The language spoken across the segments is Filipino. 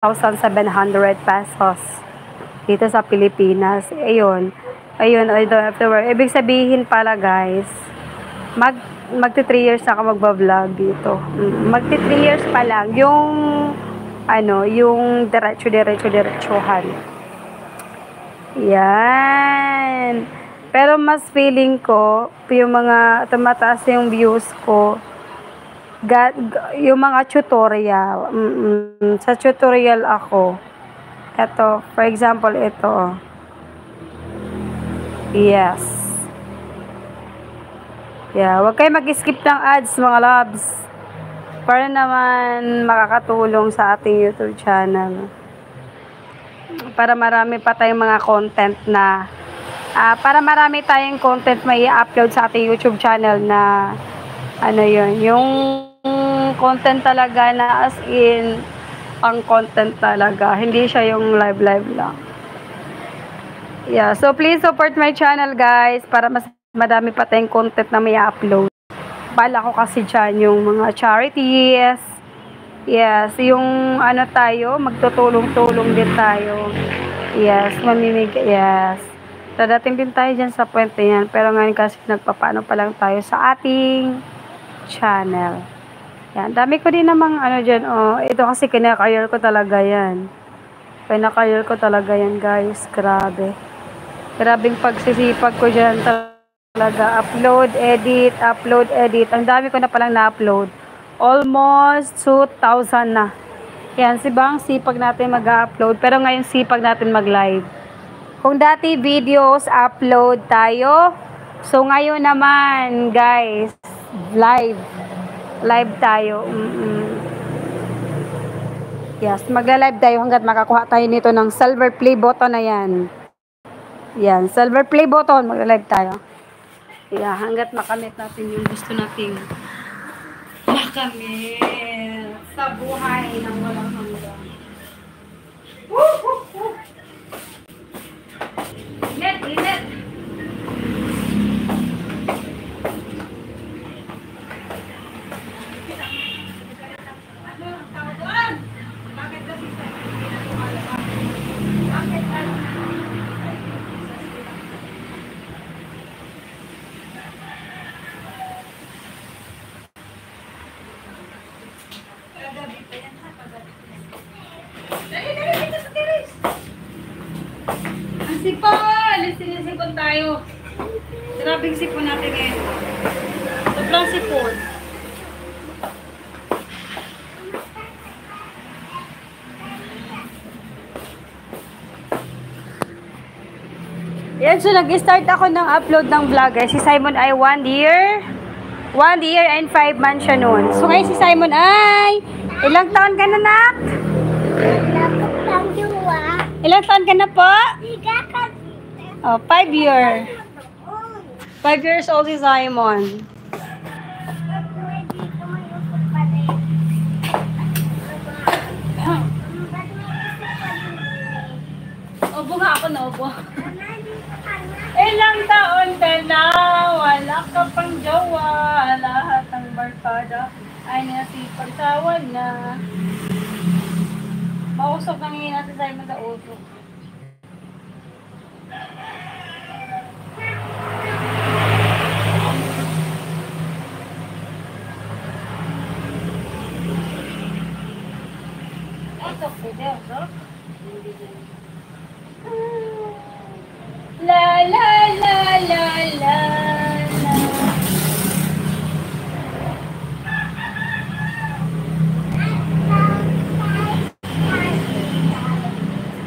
1,700 pesos dito sa Pilipinas. Ayun. Ayun, I don't have to worry. Ibig sabihin pala guys, magti 3 years na ako magbablog dito. Magti 3 years pa lang. Yung diretsuhan. Yan. Pero mas feeling ko, yung mga tumataas yung views ko, yung mga tutorial. Sa tutorial ako. Ito, for example, ito. Yes. Yeah, wag kayo mag-skip ng ads, mga loves. Para naman makakatulong sa ating YouTube channel. Para marami pa tayong mga content na para marami tayong content may i-upload sa ating YouTube channel na yung content talaga na as in ang content talaga, hindi siya yung live lang. Yeah, so please support my channel guys para mas madami pa tayong content na may i-upload. Bala ko kasi dyan yung mga charities. Yes, yung tayo, magtutulong-tulong din tayo. Yes, mamimigay. Yes. Dadating din tayo dyan sa point na yan. Pero ngayon kasi nagpapaano pa lang tayo sa ating channel. Yan, dami ko din namang dyan. Oh, ito kasi kinakayer ko talaga yan. Kinakayer ko talaga yan guys. Grabe. Grabing pagsisipag ko dyan talaga. Upload, edit. Ang dami ko na palang na-upload. Almost 2,000 na. Yan, sibang sipag natin mag-upload. Pero ngayon sipag natin mag-live. Kung dati videos, upload tayo. So ngayon naman, guys, live. Live tayo. Yes, magla-live tayo hanggat makakuha tayo nito ng silver play button na yan. Yan, silver play button, magla-live tayo. Yeah, hanggat makamit natin yung gusto natin makamit sa buhay ng walang hanggan. Init! Sipon! Sipon tayo. Grabing sipon natin ngayon. Sobrang sipon. Yan, so nag-start ako ng upload ng vlog. Si Simon ay 1 year and 5 months siya noon. So ngayon si Simon ay ilang taon ka na, nak? Ilang taon ka na po? Oh, 5 years. 5 years old si Simon. Opo nga ako na opo. Ilang taon ka na, wala ka pang jowa, lahat ng barkada ay nasipagsawan na. Mausok nang hina si Simon sa usok. La la la la la la.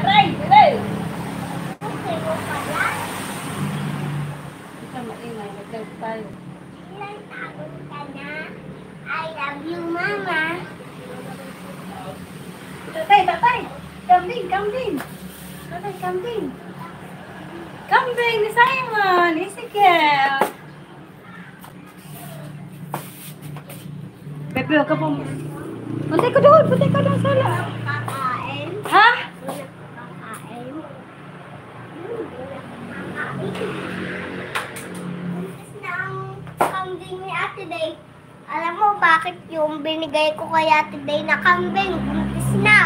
Aray! Ito maingay, nagdag tayo. Ilang taon ka na? I love you, mama. Tatay! Kambing! Tatay, kambing! Kambing ni Simon! Ezekiel! Pepe, huwag ka po. Puntay ko doon sa loob. Kakain? Ha? Kakain? Na ang kambing ni Ate Day. Alam mo bakit yung binigay ko kay Ate Day na kambing? Buntis na.